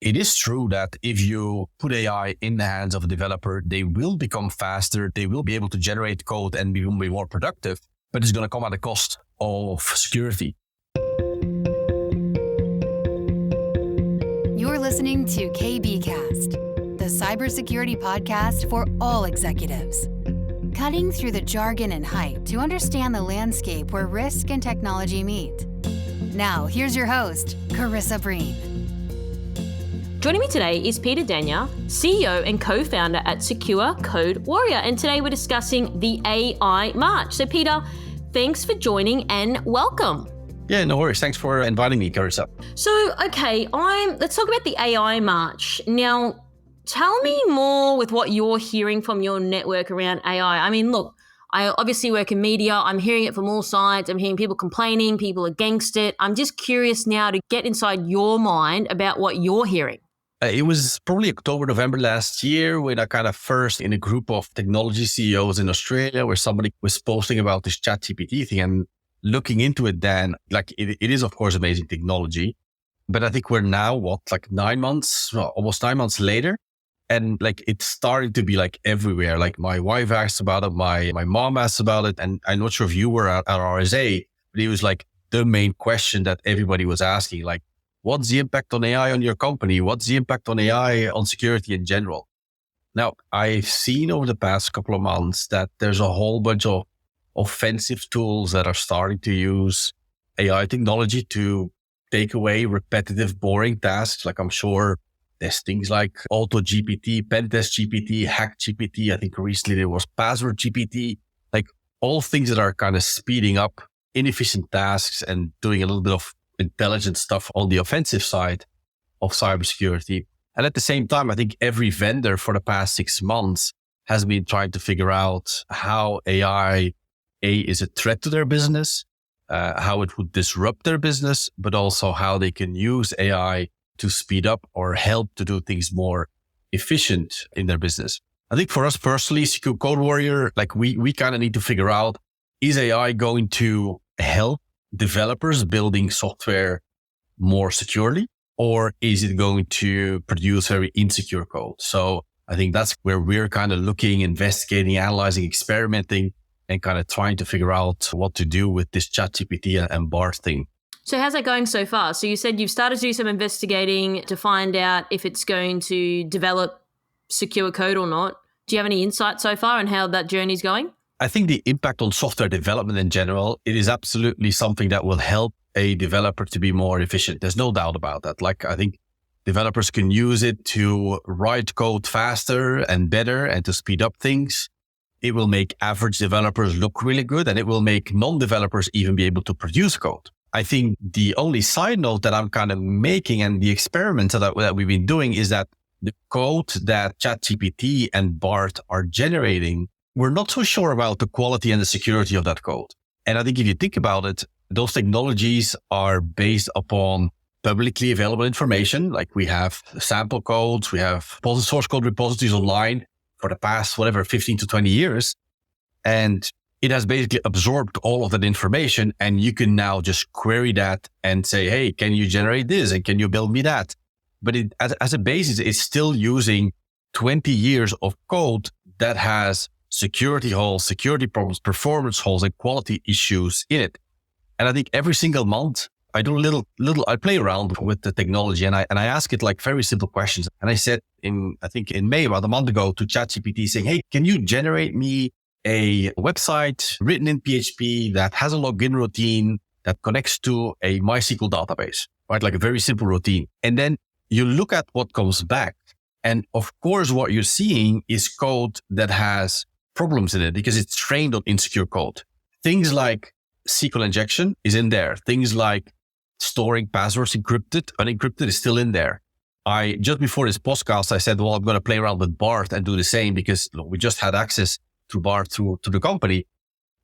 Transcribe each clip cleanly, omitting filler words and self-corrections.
It is true that if you put AI in the hands of a developer, they will become faster. They will be able to generate code and be more productive, but it's going to come at a cost of security. You're listening to KBcast, the cybersecurity podcast for all executives. Cutting through the jargon and hype to understand the landscape where risk and technology meet. Now, here's your host, Karissa Breen. Joining me today is Pieter Danhieux, CEO and co-founder at Secure Code Warrior. And today we're discussing the AI March. So Pieter, thanks for joining and welcome. Yeah, no worries. Thanks for inviting me, Karissa. So, okay, let's talk about the AI March. Now, tell me more with what you're hearing from your network around AI. I mean, look, I obviously work in media. I'm hearing it from all sides. I'm hearing people complaining, people against it. I'm just curious now to get inside your mind about what you're hearing. It was probably October, November last year when I kind of first in a group of technology CEOs in Australia where somebody was posting about this ChatGPT thing and looking into it then, like it is of course amazing technology, but I think we're now almost 9 months later. And like it's starting to be like everywhere. Like my wife asked about it, my mom asked about it, and I'm not sure if you were at AISA, but it was like the main question that everybody was asking, like, what's the impact on AI on your company? What's the impact on AI on security in general? Now, I've seen over the past couple of months that there's a whole bunch of offensive tools that are starting to use AI technology to take away repetitive, boring tasks. Like I'm sure there's things like Auto GPT, Pentest GPT, Hack GPT. I think recently there was Password GPT, like all things that are kind of speeding up inefficient tasks and doing a little bit of intelligent stuff on the offensive side of cybersecurity. And at the same time, I think every vendor for the past 6 months has been trying to figure out how AI is a threat to their business, how it would disrupt their business, but also how they can use AI to speed up or help to do things more efficient in their business. I think for us personally, Secure Code Warrior, like we kind of need to figure out, is AI going to help developers building software more securely, or is it going to produce very insecure code? So I think that's where we're kind of looking, investigating, analyzing, experimenting, and kind of trying to figure out what to do with this ChatGPT and BART thing. So how's that going so far? So you said you've started to do some investigating to find out if it's going to develop secure code or not. Do you have any insight so far on how that journey's going? I think the impact on software development in general, it is absolutely something that will help a developer to be more efficient. There's no doubt about that. Like I think developers can use it to write code faster and better and to speed up things. It will make average developers look really good, and it will make non-developers even be able to produce code. I think the only side note that I'm kind of making and the experiments that we've been doing is that the code that ChatGPT and BART are generating, we're not so sure about the quality and the security of that code. And I think if you think about it, those technologies are based upon publicly available information. Like we have sample codes, we have source code repositories online for the past, 15 to 20 years. And it has basically absorbed all of that information. And you can now just query that and say, hey, can you generate this? And can you build me that? But it, as a basis, it's still using 20 years of code that has security holes, security problems, performance holes, and quality issues in it. And I think every single month I do I play around with the technology and I ask it like very simple questions. And I said in May, about a month ago, to ChatGPT saying, hey, can you generate me a website written in PHP that has a login routine that connects to a MySQL database, right? Like a very simple routine. And then you look at what comes back. And of course, what you're seeing is code that has problems in it because it's trained on insecure code. Things like SQL injection is in there. Things like storing passwords encrypted, unencrypted is still in there. Just before this podcast, I said, well, I'm going to play around with BART and do the same because we just had access to BART to the company.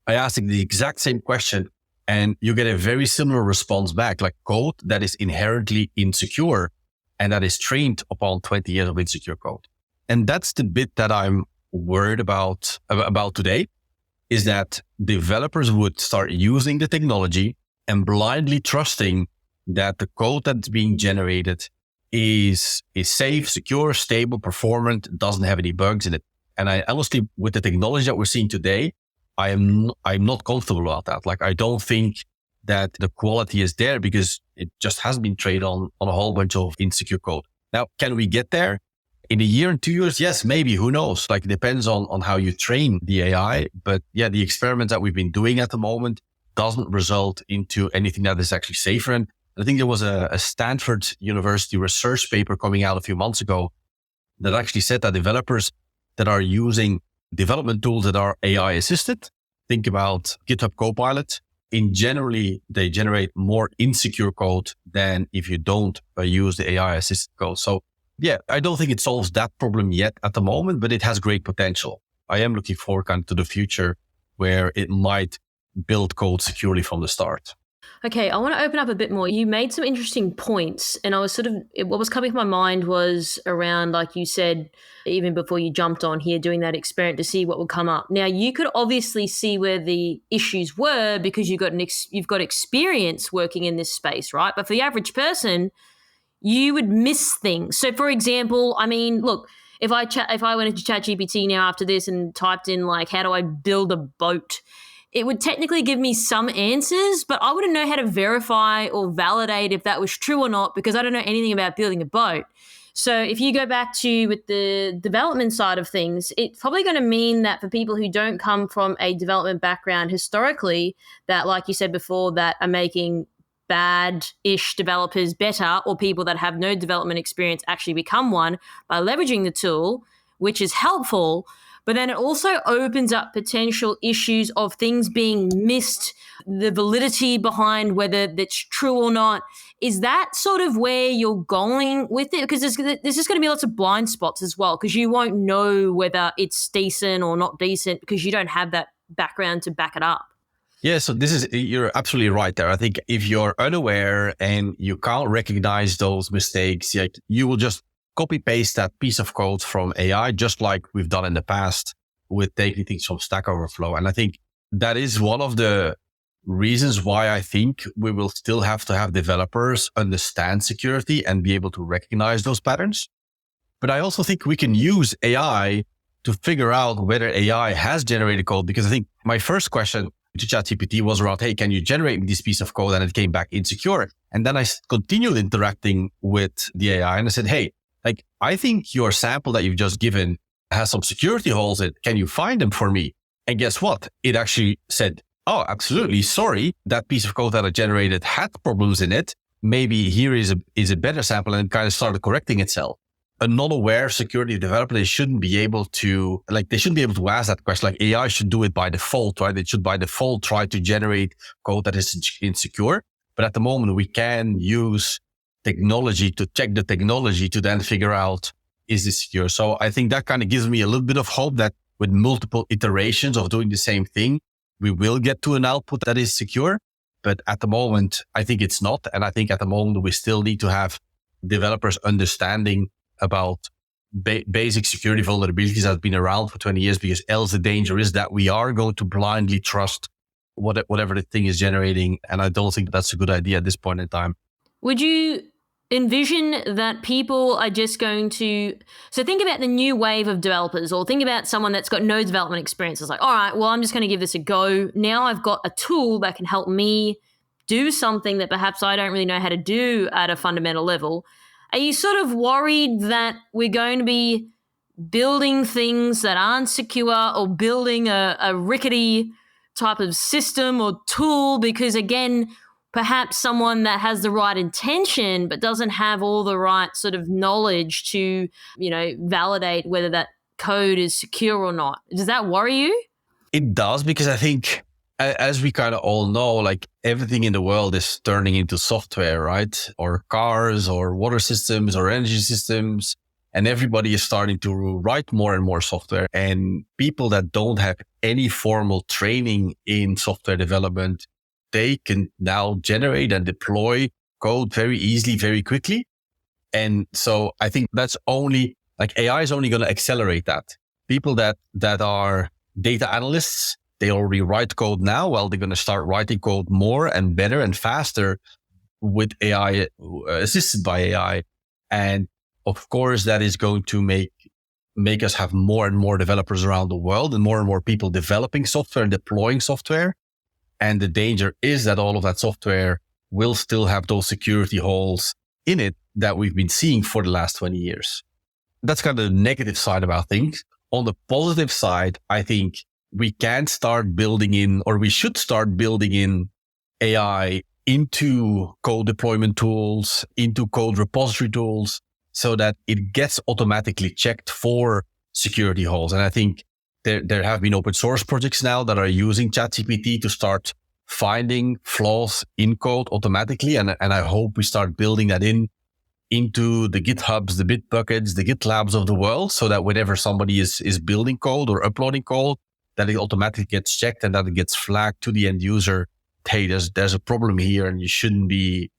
I asked it the exact same question and you get a very similar response back, like code that is inherently insecure and that is trained upon 20 years of insecure code. And that's the bit that I'm worried about today, is that developers would start using the technology and blindly trusting that the code that's being generated is safe, secure, stable, performant, doesn't have any bugs in it. And I honestly, with the technology that we're seeing today, I'm not comfortable about that. Like, I don't think that the quality is there because it just hasn't been trained on a whole bunch of insecure code. Now, can we get there in a year and 2 years? Yes, maybe, who knows? Like, it depends on how you train the AI. But yeah, the experiments that we've been doing at the moment doesn't result into anything that is actually safer. And I think there was a Stanford University research paper coming out a few months ago that actually said that developers that are using development tools that are AI assisted, think about GitHub Copilot, in generally, they generate more insecure code than if you don't use the AI assisted code. So yeah, I don't think it solves that problem yet at the moment, but it has great potential. I am looking forward kind of to the future where it might build code securely from the start. Okay, I want to open up a bit more. You made some interesting points, and I was what was coming to my mind was around, like you said, even before you jumped on here, doing that experiment to see what would come up. Now, you could obviously see where the issues were because you've got experience working in this space, right? But for the average person, you would miss things. So, for example, I mean, look, if I went into ChatGPT now after this and typed in like, how do I build a boat? It would technically give me some answers, but I wouldn't know how to verify or validate if that was true or not because I don't know anything about building a boat. So if you go back to with the development side of things, it's probably going to mean that for people who don't come from a development background historically, that, like you said before, that are making bad-ish developers better, or people that have no development experience actually become one by leveraging the tool, which is helpful. But then it also opens up potential issues of things being missed, the validity behind whether that's true or not. Is that sort of where you're going with it? Because there's just going to be lots of blind spots as well, because you won't know whether it's decent or not decent because you don't have that background to back it up. Yeah, so you're absolutely right there. I think if you're unaware and you can't recognize those mistakes, you will just copy paste that piece of code from AI, just like we've done in the past with taking things from Stack Overflow. And I think that is one of the reasons why I think we will still have to have developers understand security and be able to recognize those patterns. But I also think we can use AI to figure out whether AI has generated code, because I think my first question to ChatGPT was around, hey, can you generate this piece of code? And it came back insecure. And then I continued interacting with the AI and I said, hey, like, I think your sample that you've just given has some security holes in it. Can you find them for me? And guess what? It actually said, oh, absolutely. Sorry. That piece of code that I generated had problems in it. Maybe here is a better sample, and it kind of started correcting itself. A non-aware security developer, they shouldn't be able to ask that question. Like, AI should do it by default, right? It should by default try to generate code that is insecure. But at the moment, we can use technology to check the technology to then figure out, is this secure? So I think that kind of gives me a little bit of hope that with multiple iterations of doing the same thing, we will get to an output that is secure. But at the moment, I think it's not. And I think at the moment, we still need to have developers understanding about basic security vulnerabilities that have been around for 20 years, because else the danger is that we are going to blindly trust whatever the thing is generating. And I don't think that's a good idea at this point in time. Would you envision that people are just going to, so think about the new wave of developers, or think about someone that's got no development experience. It's like, all right, well, I'm just going to give this a go. Now I've got a tool that can help me do something that perhaps I don't really know how to do at a fundamental level. Are you sort of worried that we're going to be building things that aren't secure, or building a rickety type of system or tool because, again, perhaps someone that has the right intention but doesn't have all the right sort of knowledge to, validate whether that code is secure or not? Does that worry you? It does, because I think, as we kind of all know, like, everything in the world is turning into software, right? Or cars or water systems or energy systems. And everybody is starting to write more and more software. And people that don't have any formal training in software development, they can now generate and deploy code very easily, very quickly. And so I think that's only, like, AI is only going to accelerate that. People that are data analysts, they already write code now. Well, they're going to start writing code more and better and faster with AI, assisted by AI. And of course, that is going to make us have more and more developers around the world and more people developing software and deploying software. And the danger is that all of that software will still have those security holes in it that we've been seeing for the last 20 years. That's kind of the negative side about things. On the positive side, I think we can start building in, or we should start building in AI into code deployment tools, into code repository tools, so that it gets automatically checked for security holes. And I think there have been open source projects now that are using ChatGPT to start finding flaws in code automatically. And I hope we start building that into the GitHubs, the Bitbuckets, the GitLabs of the world, so that whenever somebody is building code or uploading code, that it automatically gets checked and that it gets flagged to the end user. Hey, there's a problem here and you shouldn't be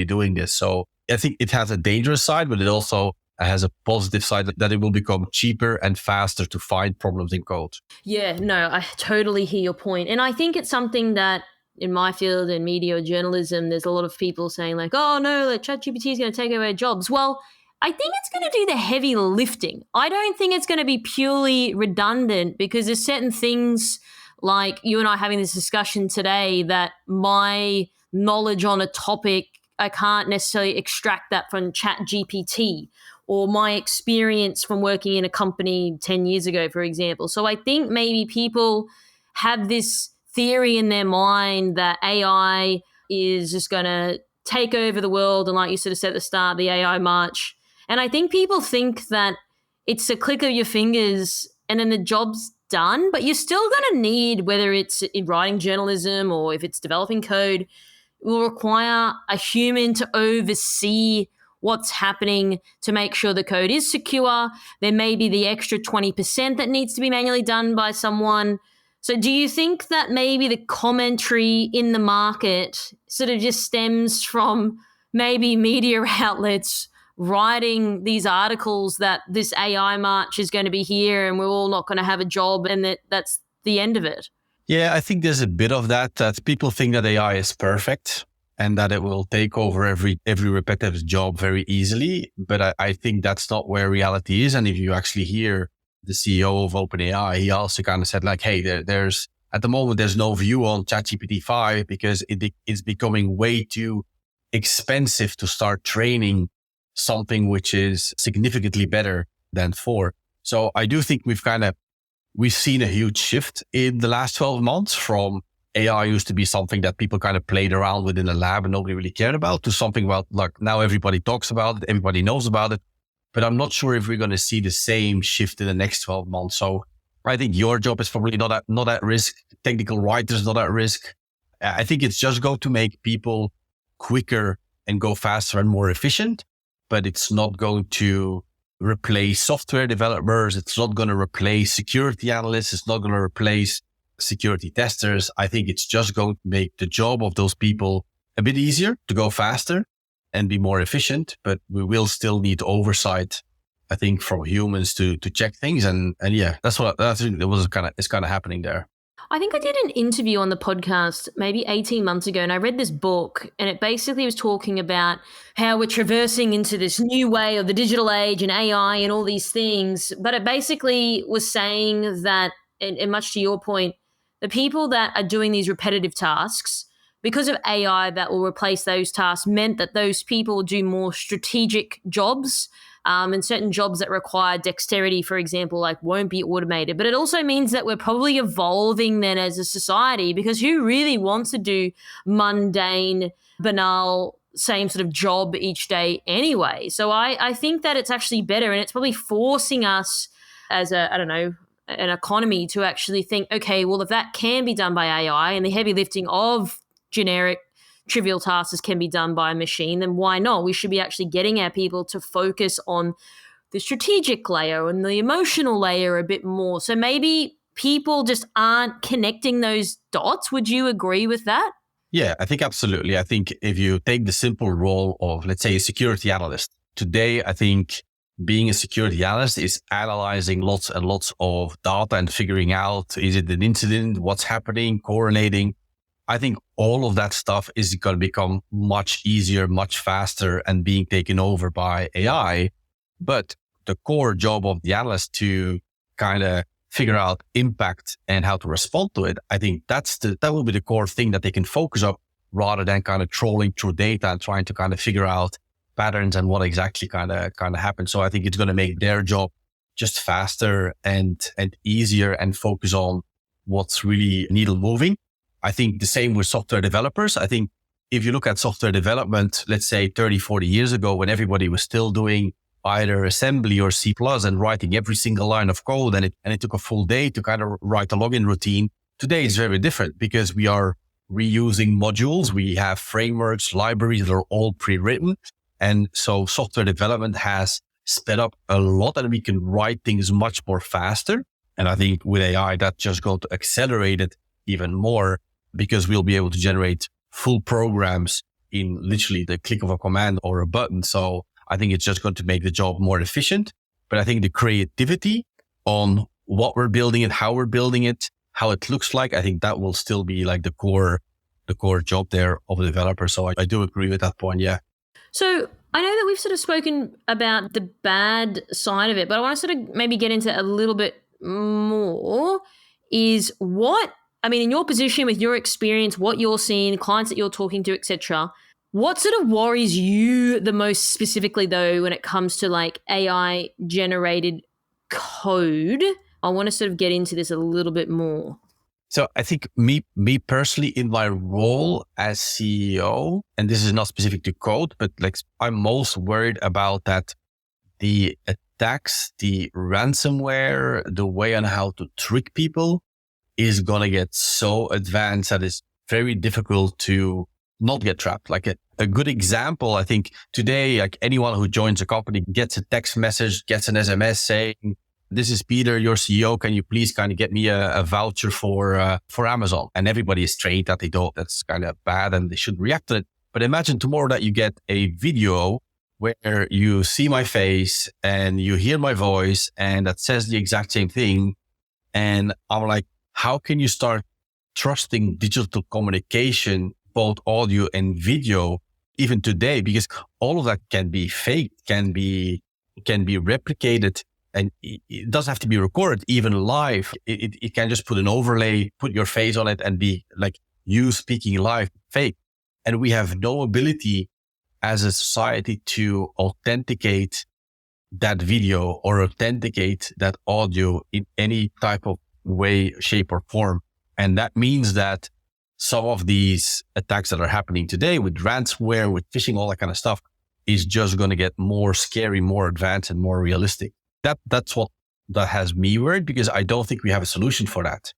doing this. So I think it has a dangerous side, but it also has a positive side that it will become cheaper and faster to find problems in code. Yeah, no, I totally hear your point. And I think it's something that in my field in media or journalism, there's a lot of people saying like, oh no, like ChatGPT is going to take away jobs. Well, I think it's going to do the heavy lifting. I don't think it's going to be purely redundant, because there's certain things like you and I having this discussion today that my knowledge on a topic, I can't necessarily extract that from ChatGPT, or my experience from working in a company 10 years ago, for example. So I think maybe people have this theory in their mind that AI is just going to take over the world. And like you sort of said at the start, the AI march. And I think people think that it's a click of your fingers and then the job's done, but you're still going to need, whether it's in writing journalism or if it's developing code, it will require a human to oversee what's happening to make sure the code is secure. There may be the extra 20% that needs to be manually done by someone. So do you think that maybe the commentary in the market sort of just stems from maybe media outlets writing these articles that this AI march is going to be here and we're all not going to have a job, and that's the end of it? Yeah, I think there's a bit of that people think that AI is perfect and that it will take over every repetitive job very easily. But I think that's not where reality is. And if you actually hear the CEO of OpenAI, he also kind of said like, hey, there's at the moment, there's no view on ChatGPT 5 because it's becoming way too expensive to start training something which is significantly better than 4. So I do think we've seen a huge shift in the last 12 months from AI used to be something that people kind of played around with in a lab and nobody really cared about, to something about like now everybody talks about it, everybody knows about it. But I'm not sure if we're going to see the same shift in the next 12 months. So I think your job is probably not at risk. Technical writers not at risk. I think it's just going to make people quicker and go faster and more efficient, but it's not going to replace software developers. It's not going to replace security analysts. It's not going to replace security testers. I think it's just going to make the job of those people a bit easier to go faster and be more efficient, but we will still need oversight, I think, from humans to check things. And yeah, that's kind of happening there. I think I did an interview on the podcast maybe 18 months ago, and I read this book, and it basically was talking about how we're traversing into this new way of the digital age and AI and all these things. But it basically was saying that, and much to your point, the people that are doing these repetitive tasks, because of AI that will replace those tasks, meant that those people do more strategic jobs, and certain jobs that require dexterity, for example, like won't be automated. But it also means that we're probably evolving then as a society, because who really wants to do mundane, banal, same sort of job each day anyway? So I think that it's actually better, and it's probably forcing us as an economy to actually think, okay, well, if that can be done by AI and the heavy lifting of generic trivial tasks can be done by a machine, then why not? We should be actually getting our people to focus on the strategic layer and the emotional layer a bit more. So maybe people just aren't connecting those dots. Would you agree with that? Yeah, I think absolutely. I think if you take the simple role of, let's say, a security analyst, today, I think being a security analyst is analyzing lots and lots of data and figuring out, is it an incident, what's happening, correlating. I think all of that stuff is going to become much easier, much faster, and being taken over by AI. But the core job of the analyst to kind of figure out impact and how to respond to it, I think that will be the core thing that they can focus on, rather than kind of trolling through data and trying to kind of figure out patterns and what exactly kind of happens. So I think it's going to make their job just faster and easier and focus on what's really needle moving. I think the same with software developers. I think if you look at software development, let's say 30, 40 years ago, when everybody was still doing either assembly or C++ and writing every single line of code, and it took a full day to kind of write a login routine. Today is very different because we are reusing modules. We have frameworks, libraries that are all pre-written. And so software development has sped up a lot, and we can write things much more faster. And I think with AI, that's just going to accelerate it even more, because we'll be able to generate full programs in literally the click of a command or a button. So I think it's just going to make the job more efficient. But I think the creativity on what we're building it, how we're building it, how it looks like, I think that will still be like the core job there of the developer. So I do agree with that point. Yeah. So I know that we've sort of spoken about the bad side of it, but I want to sort of maybe get into a little bit more is in your position, with your experience, what you're seeing, clients that you're talking to, etc., what sort of worries you the most specifically, though, when it comes to like AI generated code? I want to sort of get into this a little bit more. So I think me personally, in my role as CEO, and this is not specific to code, but like I'm most worried about that the attacks, the ransomware, the way on how to trick people is going to get so advanced that it's very difficult to not get trapped. Like a good example, I think today, like anyone who joins a company gets a text message, gets an SMS saying, "This is Pieter, your CEO. Can you please kind of get me a voucher for Amazon?" And everybody is trained that that's kind of bad and they should react to it. But imagine tomorrow that you get a video where you see my face and you hear my voice and that says the exact same thing. And I'm like, how can you start trusting digital communication, both audio and video, even today? Because all of that can be faked, can be replicated. And it doesn't have to be recorded, even live. It can just put an overlay, put your face on it and be like you speaking live, fake. And we have no ability as a society to authenticate that video or authenticate that audio in any type of way, shape or form. And that means that some of these attacks that are happening today with ransomware, with phishing, all that kind of stuff is just going to get more scary, more advanced and more realistic. That's what that has me worried, because I don't think we have a solution for that.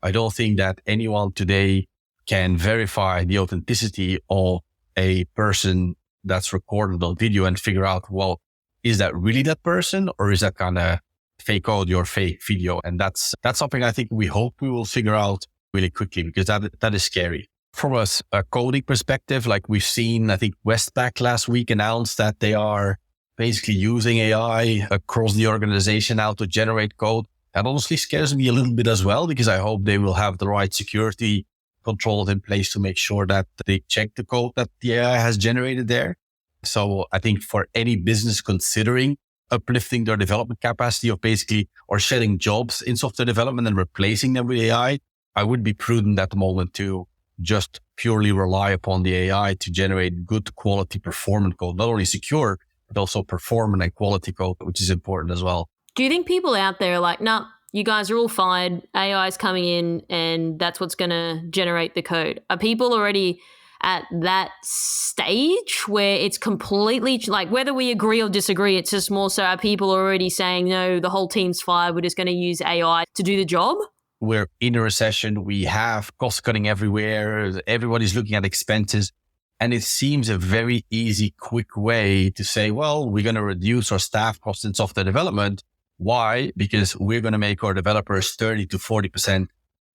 I don't think that anyone today can verify the authenticity of a person that's recorded on video and figure out, well, is that really that person or is that kind of fake audio or fake video? And that's something I think we hope we will figure out really quickly, because that is scary. From a coding perspective, like we've seen, I think Westpac last week announced that they are basically using AI across the organization now to generate code. That honestly scares me a little bit as well, because I hope they will have the right security controls in place to make sure that they check the code that the AI has generated there. So I think for any business considering uplifting their development capacity of basically, or shedding jobs in software development and replacing them with AI, I would be prudent at the moment to just purely rely upon the AI to generate good quality performant code, not only secure, but also performant and quality code, which is important as well. Do you think people out there are like, nah, you guys are all fired, AI is coming in and that's what's going to generate the code? Are people already at that stage where it's completely like, whether we agree or disagree, it's just more so, are people already saying, no, the whole team's fired, we're just going to use AI to do the job? We're in a recession. We have cost cutting everywhere. Everybody's looking at expenses. And it seems a very easy, quick way to say, well, we're going to reduce our staff costs in software development. Why? Because we're going to make our developers 30 to 40%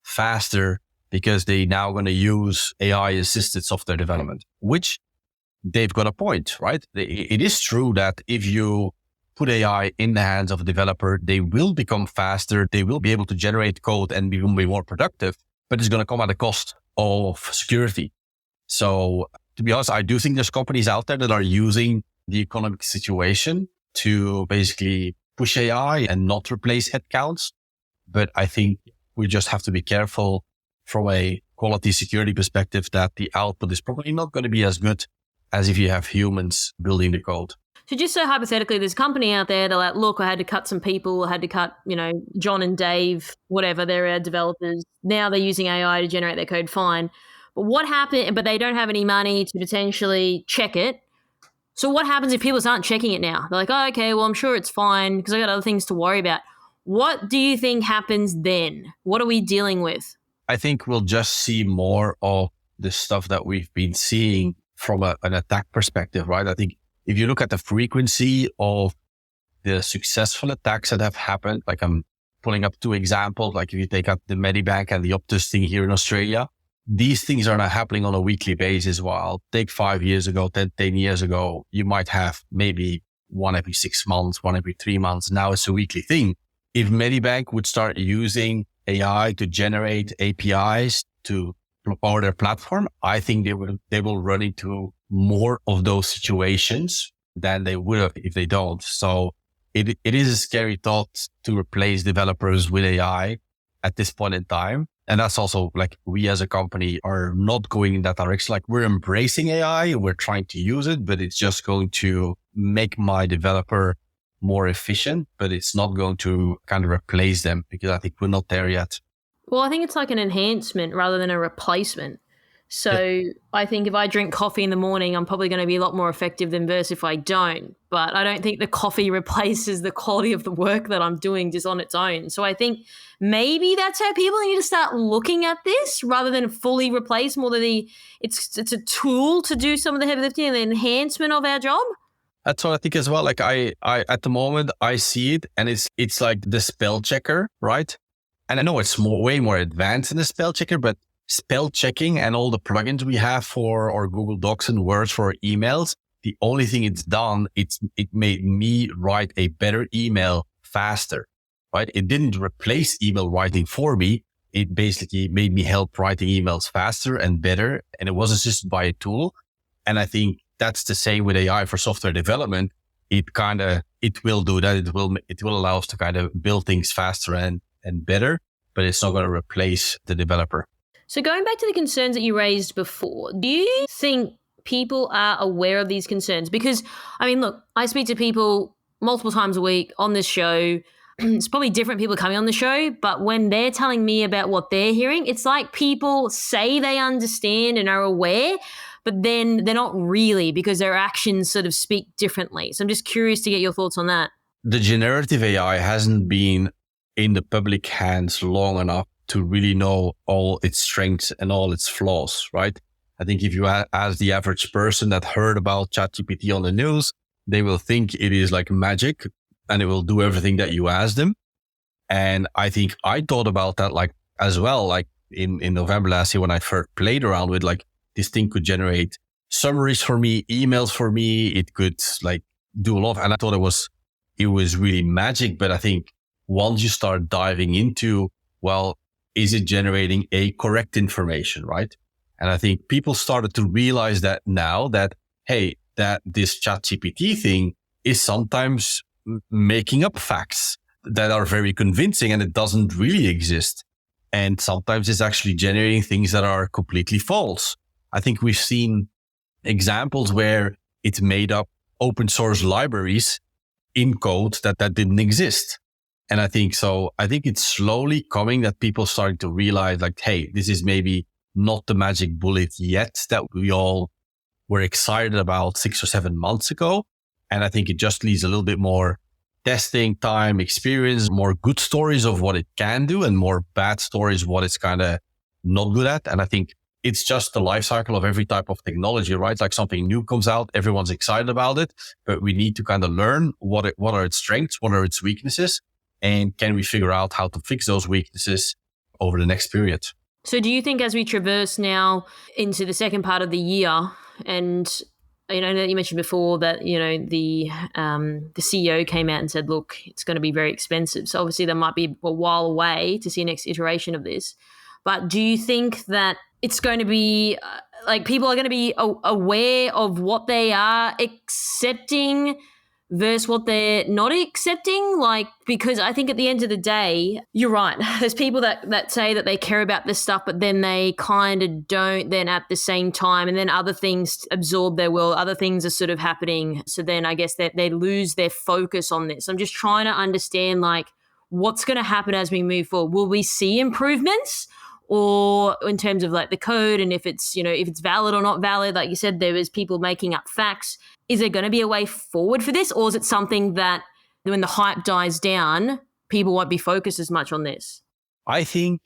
faster because they now going to use AI assisted software development, which they've got a point, right? It is true that if you put AI in the hands of a developer, they will become faster. They will be able to generate code and be more productive, but it's going to come at a cost. of security. So to be honest, I do think there's companies out there that are using the economic situation to basically push AI and not replace headcounts. But I think we just have to be careful from a quality security perspective that the output is probably not going to be as good as if you have humans building the code. So just so hypothetically, there's a company out there, they're like, look, I had to cut some people, I had to cut, John and Dave, whatever, they're our developers. Now they're using AI to generate their code, fine. But what happened, but they don't have any money to potentially check it. So what happens if people aren't checking it now? They're like, oh, okay, well, I'm sure it's fine because I got other things to worry about. What do you think happens then? What are we dealing with? I think we'll just see more of the stuff that we've been seeing from an attack perspective, right? I think if you look at the frequency of the successful attacks that have happened, like I'm pulling up two examples, like if you take up the Medibank and the Optus thing here in Australia, these things are not happening on a weekly basis. While take 5 years ago, 10 years ago, you might have maybe one every 6 months, one every 3 months. Now it's a weekly thing. If Medibank would start using AI to generate APIs to power their platform, I think they will run into more of those situations than they would have if they don't. So it is a scary thought to replace developers with AI at this point in time. And that's also like we as a company are not going in that direction. Like we're embracing AI, we're trying to use it, but it's just going to make my developer more efficient, but it's not going to kind of replace them because I think we're not there yet. Well, I think it's like an enhancement rather than a replacement. So yeah. I think if I drink coffee in the morning, I'm probably going to be a lot more effective than versus if I don't. But I don't think the coffee replaces the quality of the work that I'm doing just on its own. So I think maybe that's how people need to start looking at this rather than fully replace more than it's a tool to do some of the heavy lifting and the enhancement of our job. That's what I think as well. Like I at the moment I see it and it's like the spell checker, right? And I know it's way more advanced than the spell checker, but spell checking and all the plugins we have for our Google Docs and Words for our emails, the only thing it's done, it made me write a better email faster, right? It didn't replace email writing for me. It basically made me help writing emails faster and better. And it was assisted by a tool. And I think that's the same with AI for software development. It will do that. It will allow us to kind of build things faster and better, but it's not going to replace the developer. So going back to the concerns that you raised before, do you think people are aware of these concerns? Because, I mean, look, I speak to people multiple times a week on this show. It's probably different people coming on the show, but when they're telling me about what they're hearing, it's like people say they understand and are aware, but then they're not really because their actions sort of speak differently. So I'm just curious to get your thoughts on that. The generative AI hasn't been in the public hands long enough to really know all its strengths and all its flaws, right? I think if you ask the average person that heard about ChatGPT on the news, they will think it is like magic and it will do everything that you ask them. And I think I thought about that like as well, like in November last year when I first played around with like this thing could generate summaries for me, emails for me. It could like do a lot. And I thought it was really magic. But I think once you start diving into, well, is it generating a correct information, right? And I think people started to realize that now that, hey, that this ChatGPT thing is sometimes making up facts that are very convincing and it doesn't really exist. And sometimes it's actually generating things that are completely false. I think we've seen examples where it's made up open source libraries in code that didn't exist. And I think it's slowly coming that people starting to realize like, hey, this is maybe not the magic bullet yet that we all were excited about 6 or 7 months ago. And I think it just needs a little bit more testing time, experience, more good stories of what it can do and more bad stories, what it's kind of not good at. And I think it's just the life cycle of every type of technology, right? Like something new comes out, everyone's excited about it, but we need to kind of learn what are its strengths, what are its weaknesses, and can we figure out how to fix those weaknesses over the next period? So do you think as we traverse now into the second part of the year, and you know you mentioned before that the CEO came out and said, look, it's going to be very expensive. So obviously there might be a while away to see a next iteration of this. But do you think that it's going to be like people are going to be aware of what they are accepting versus what they're not accepting. Like, because I think at the end of the day, you're right. There's people that say that they care about this stuff, but then they kind of don't then at the same time. And then other things absorb their world. Other things are sort of happening. So then I guess that they lose their focus on this. I'm just trying to understand like what's going to happen as we move forward. Will we see improvements? Or in terms of like the code and if it's, if it's valid or not valid, like you said, there was people making up facts. Is there going to be a way forward for this? Or is it something that when the hype dies down, people won't be focused as much on this? I think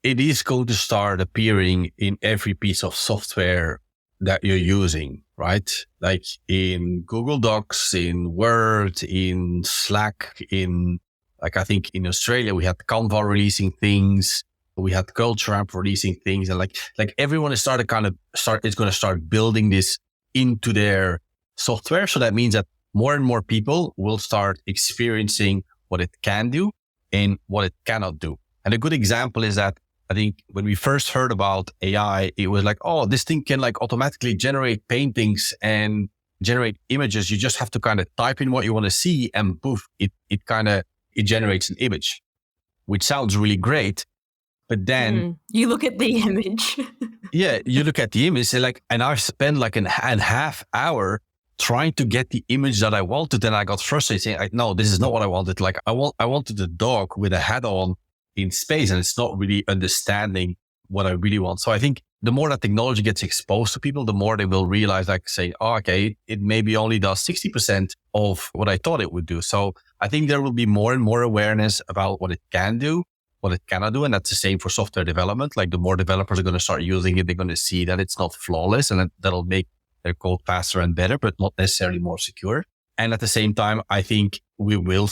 it is going to start appearing in every piece of software that you're using, right? Like in Google Docs, in Word, in Slack, I think in Australia, we had Canva releasing things. We had Culture Amp releasing things, and like everyone is going to start building this into their software. So that means that more and more people will start experiencing what it can do and what it cannot do. And a good example is that I think when we first heard about AI, it was like, oh, this thing can like automatically generate paintings and generate images. You just have to kind of type in what you want to see, and poof, it generates an image, which sounds really great. But then you look at the image. Yeah, you look at the image and I spent like a half hour trying to get the image that I wanted. And I got frustrated saying, no, this is not what I wanted. Like I wanted a dog with a hat on in space, and it's not really understanding what I really want. So I think the more that technology gets exposed to people, the more they will realize, like say, oh, okay, it maybe only does 60% of what I thought it would do. So I think there will be more and more awareness about what it can do, what it cannot do. And that's the same for software development. Like the more developers are going to start using it, they're going to see that it's not flawless, and that'll make their code faster and better, but not necessarily more secure. And at the same time, I think we will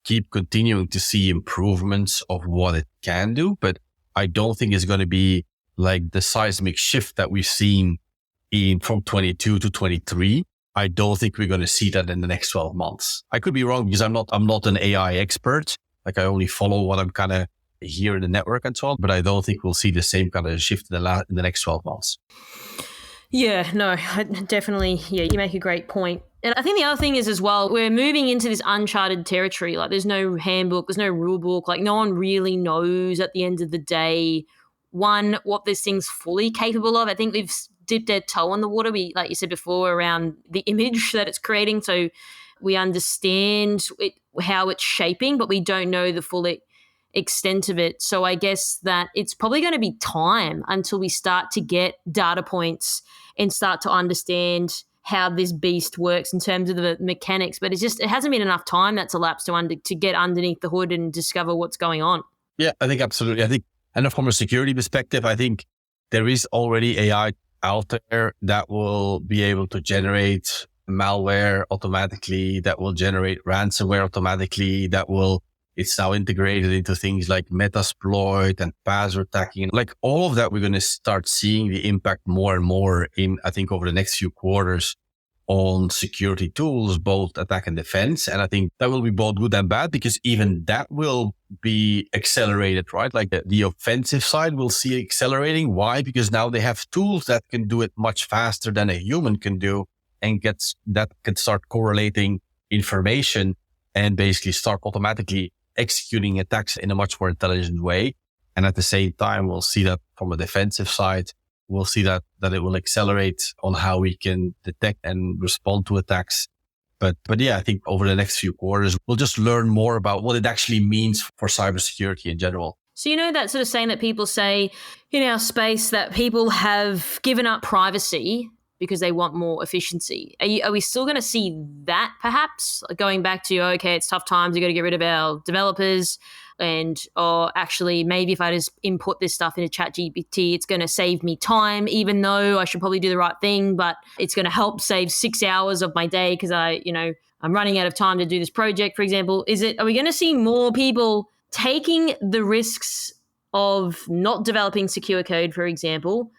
keep continuing to see improvements of what it can do, but I don't think it's going to be like the seismic shift that we've seen from 22 to 23. I don't think we're going to see that in the next 12 months. I could be wrong because I'm not an AI expert. Like I only follow what I'm kind of here in the network and so on, but I don't think we'll see the same kind of shift in the next 12 months. Yeah, no, definitely. Yeah, you make a great point. And I think the other thing is as well, we're moving into this uncharted territory. Like there's no handbook, there's no rule book. Like no one really knows at the end of the day, one, what this thing's fully capable of. I think we've dipped our toe in the water. Like you said before, around the image that it's creating. So we understand how it's shaping, but we don't know the full extent of it. So I guess that it's probably going to be time until we start to get data points and start to understand how this beast works in terms of the mechanics. But it hasn't been enough time that's elapsed to get underneath the hood and discover what's going on. Yeah, I think absolutely. And from a security perspective, I think there is already AI out there that will be able to generate malware automatically, that will generate ransomware automatically, it's now integrated into things like Metasploit and password hacking. Like all of that, we're going to start seeing the impact more and more I think over the next few quarters on security tools, both attack and defense. And I think that will be both good and bad, because even that will be accelerated, right? Like the offensive side will see accelerating. Why? Because now they have tools that can do it much faster than a human can do, and that can start correlating information and basically start automatically executing attacks in a much more intelligent way. And at the same time, we'll see that from a defensive side, we'll see that it will accelerate on how we can detect and respond to attacks. But yeah, I think over the next few quarters, we'll just learn more about what it actually means for cybersecurity in general. So, that sort of saying that people say in our space that people have given up privacy because they want more efficiency. Are we still going to see that perhaps? Going back to, okay, it's tough times, we've got to get rid of our developers, or actually maybe if I just input this stuff into ChatGPT, it's going to save me time, even though I should probably do the right thing, but it's going to help save 6 hours of my day because I'm running out of time to do this project, for example. Are we going to see more people taking the risks of not developing secure code, for example,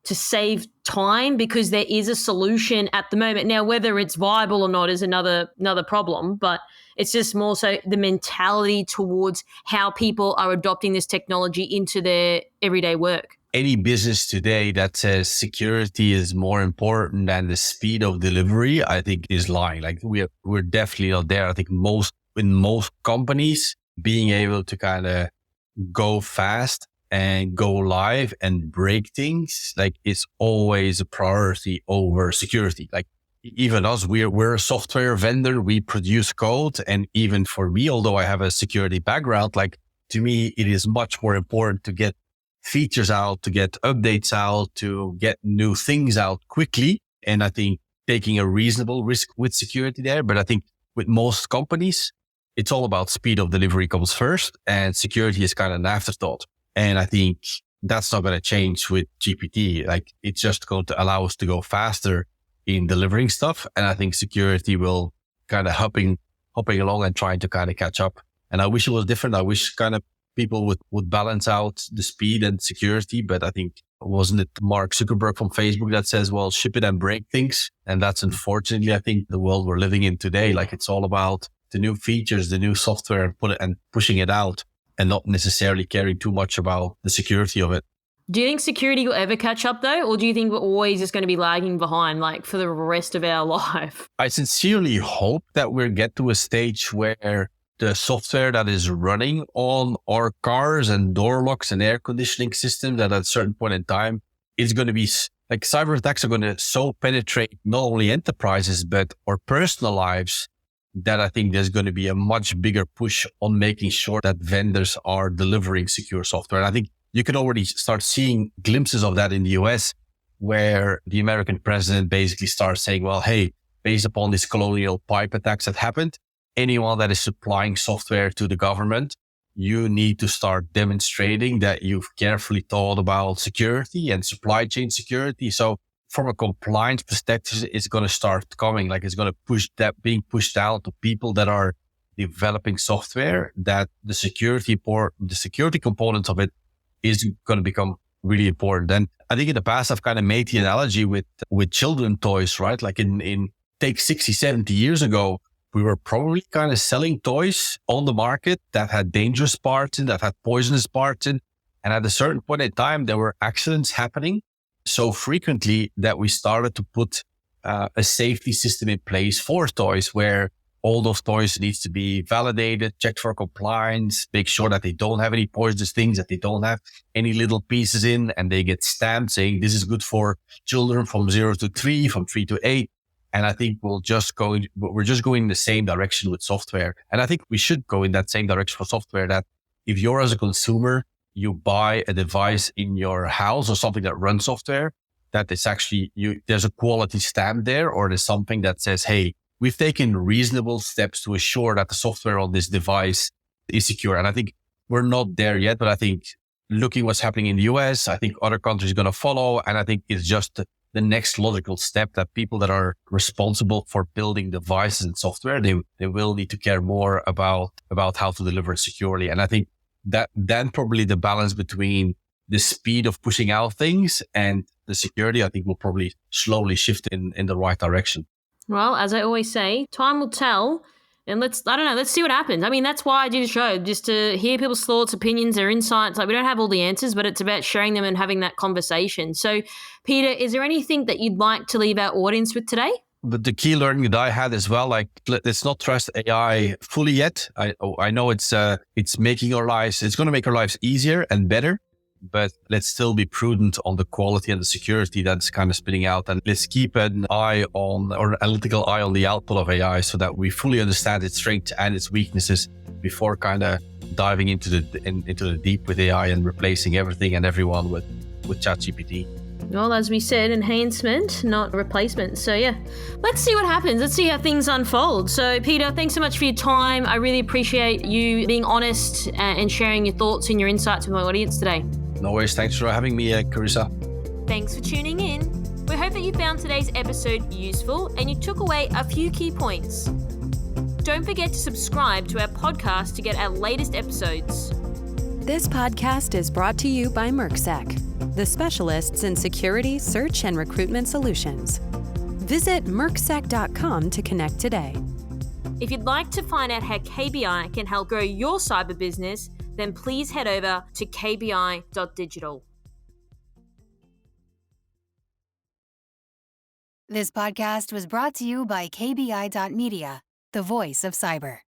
to save time because there is a solution at the moment? Now, whether it's viable or not is another problem, but it's just more so the mentality towards how people are adopting this technology into their everyday work. any business today that says security is more important than the speed of delivery, I think is lying. Like we're definitely not there. I think in most companies, being able to kind of go fast and go live and break things, like it's always a priority over security. Like even us, we're a software vendor, we produce code. And even for me, although I have a security background, like to me, it is much more important to get features out, to get updates out, to get new things out quickly. And I think taking a reasonable risk with security there. But I think with most companies, it's all about speed of delivery comes first and security is kind of an afterthought. And I think that's not going to change with GPT. Like it's just going to allow us to go faster in delivering stuff. And I think security will kind of hopping along and trying to kind of catch up. And I wish it was different. I wish kind of people would balance out the speed and security. But I think, wasn't it Mark Zuckerberg from Facebook that says, well, ship it and break things? And that's unfortunately, I think, the world we're living in today. Like it's all about the new features, the new software, and pushing it out and not necessarily caring too much about the security of it. Do you think security will ever catch up though? Or do you think we're always just going to be lagging behind like for the rest of our life? I sincerely hope that we'll get to a stage where the software that is running on our cars and door locks and air conditioning systems at a certain point in time is going to be like cyber attacks are going to so penetrate not only enterprises, but our personal lives, that I think there's going to be a much bigger push on making sure that vendors are delivering secure software. And I think you can already start seeing glimpses of that in the US, where the American president basically starts saying, well, hey, based upon these colonial pipe attacks that happened, anyone that is supplying software to the government, you need to start demonstrating that you've carefully thought about security and supply chain security. So from a compliance perspective, it's going to start coming, like it's going to push that being pushed out to people that are developing software, that the security component of it is going to become really important. And I think in the past, I've kind of made the analogy with children toys, right? Like in take 60, 70 years ago, we were probably kind of selling toys on the market that had dangerous parts in, that had poisonous parts in. And at a certain point in time, there were accidents happening so frequently that we started to put a safety system in place for toys, where all those toys needs to be validated, checked for compliance, make sure that they don't have any poisonous things, that they don't have any little pieces in, and they get stamped saying this is good for children from 0 to 3, from 3 to 8. And I think we're just going in the same direction with software. And I think we should go in that same direction for software, that if you're as a consumer, you buy a device in your house or something that runs software, that it's actually there's a quality stamp there, or there's something that says, hey, we've taken reasonable steps to assure that the software on this device is secure. And I think we're not there yet, but I think looking what's happening in the US, I think other countries are going to follow. And I think it's just the next logical step that people that are responsible for building devices and software, they will need to care more about how to deliver it securely. And I think that then probably the balance between the speed of pushing out things and the security, I think will probably slowly shift in the right direction. Well, as I always say, time will tell. And let's see what happens. I mean, that's why I do the show, just to hear people's thoughts, opinions, their insights. Like, we don't have all the answers, but it's about sharing them and having that conversation. So, Pieter, is there anything that you'd like to leave our audience with today? But the key learning that I had as well, like, let's not trust AI fully yet. I know it's making our lives, it's going to make our lives easier and better, but let's still be prudent on the quality and the security that's kind of spitting out. And let's keep an eye on, or an analytical eye on, the output of AI, so that we fully understand its strengths and its weaknesses before kind of diving into the deep with AI and replacing everything and everyone with ChatGPT. Well, as we said, enhancement, not replacement. So yeah, let's see what happens. Let's see how things unfold. So Pieter, thanks so much for your time. I really appreciate you being honest and sharing your thoughts and your insights with my audience today. No worries. Thanks for having me, Karissa. Thanks for tuning in. We hope that you found today's episode useful and you took away a few key points. Don't forget to subscribe to our podcast to get our latest episodes. This podcast is brought to you by MerkSec, the specialists in security, search, and recruitment solutions. Visit merksec.com to connect today. If you'd like to find out how KBI can help grow your cyber business, then please head over to kbi.digital. This podcast was brought to you by KBI.media, the voice of cyber.